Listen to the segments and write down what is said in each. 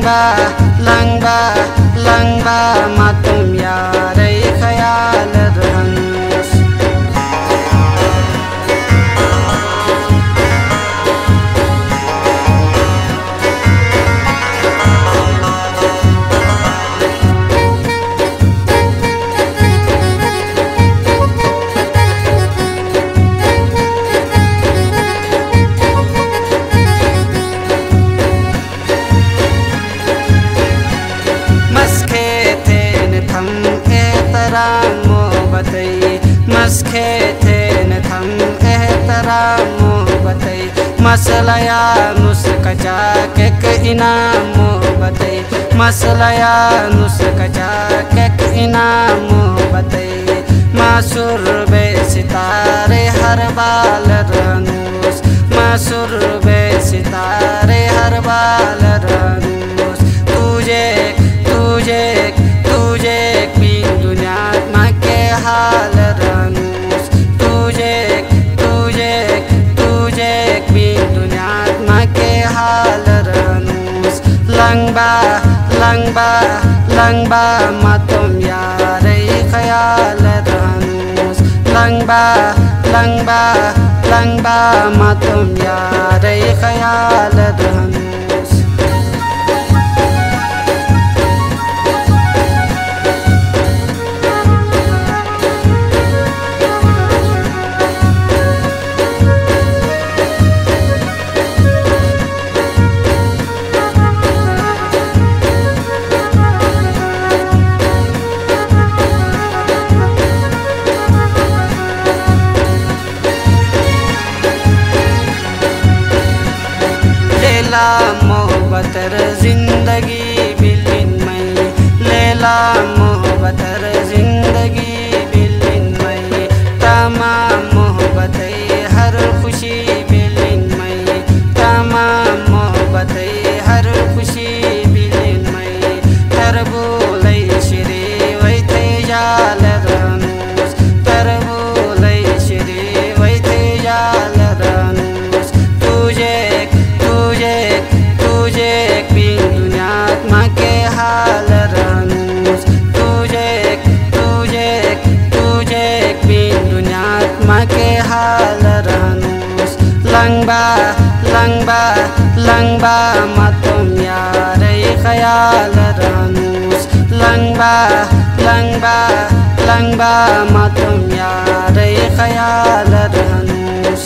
langba langba matum yarai khayal rangus maskheten tham ehtaramu batai maslaya nuskacha kek inamu batai maslaya nuskacha kek inamu batai masur be sitare har bal ranus masur be sitare har bal ranus tujhe tujhe tujhe bin dunya make hal ranus tujhe tujhe tujhe bin dunya make hal ranus langba langba langba matum yarai khayal ranus langba langba langba matum yarai khayal ranus मोहब्बतर जिंदगी बिलिन में लेला मोहब्बतर जिंदगी बिलिन में तमाम मोहब्बते हर खुशी बिलिन में तमाम मोहब्बते हर खुशी बिलिन में तरबुलै श्री वैते जाल रानुस तरबुलै श्री वैते जाल रानुस तुझे तुझे तुझे बिन दुनियात माके हाल ranus तुझे तुझे तुझे बिन दुनियात माके हाल ranus langba langba langba matum yarai khayal ranus langba langba langba matum yarai khayal ranus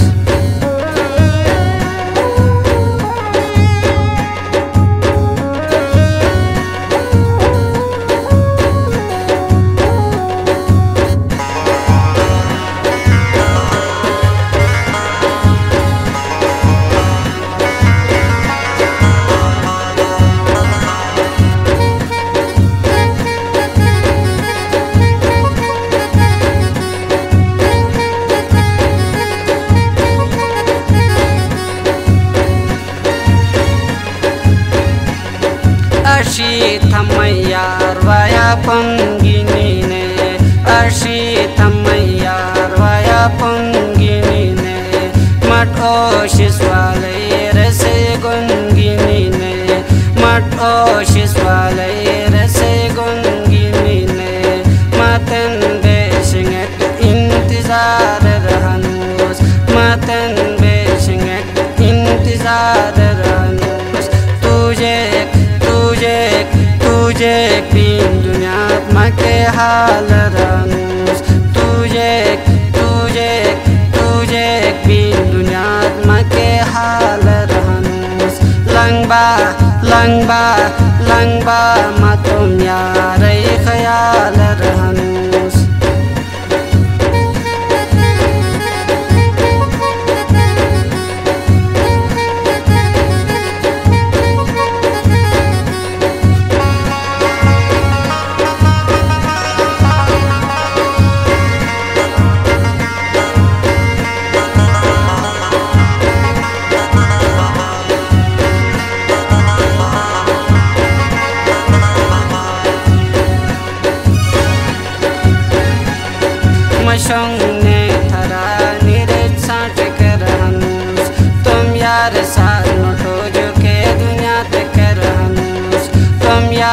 thamayar vaya pangini ne arshi thamayar vaya pangini ne matho shiswale rase gungini ne matho shiswale rase gungini ne matan be singak intizar rahanus matan be singak intizar rahanus tujhe तुझे बिन दुनियात माके हाल ranus तुझे तुझे तुझे बिन दुनियात माके हाल ranus langba langba langba matum yarai khayal ranus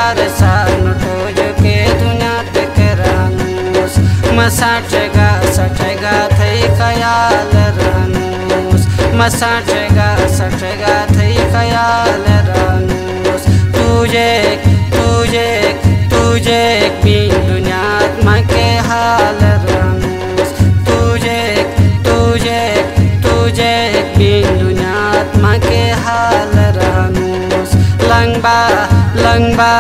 hagar san tojo ke dunya tekranus masatega satega thai khayal ranus masatega satega thai khayal ranus tujhe tujhe tujhe bin dunya make hal ranus tujhe tujhe tujhe bin dunya make hal ranus langba langba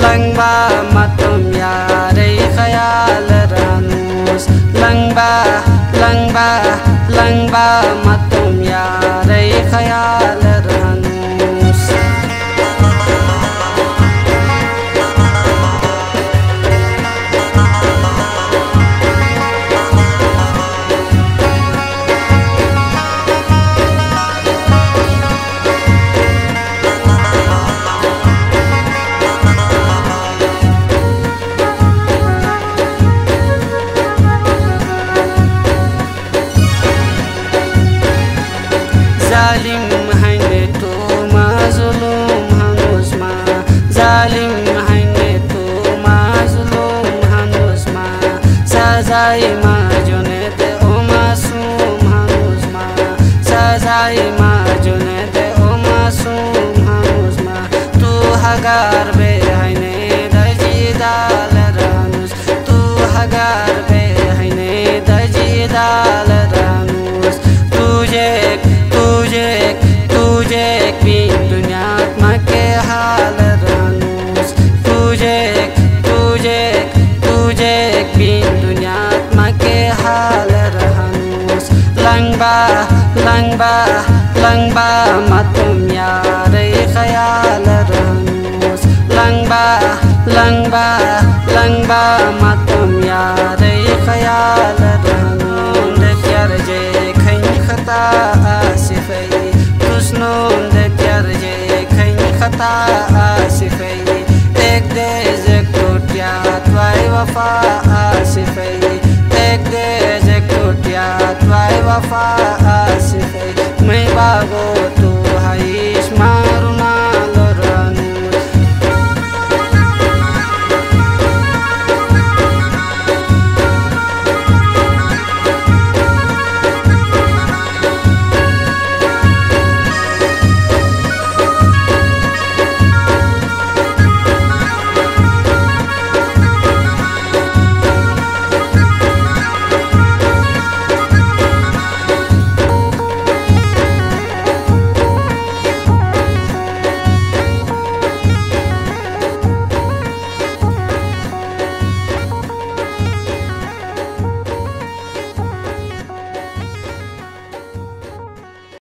langba matum yare khayal ranus langba langba langba matum yare khayal ranus zalim haine to mazlum hanusma zalim haine to mazlum hanusma sazai ma jonete o masum hanusma sazai ma jonete o masum hanusma tu hagar be haine daji dal ranus tu hagar be haine daji dal ranus tujhe tujhe bin dunya make hal ranus tujhe bin dunya make hal ranus langba langba langba matum yare khayal ranus langba langba langba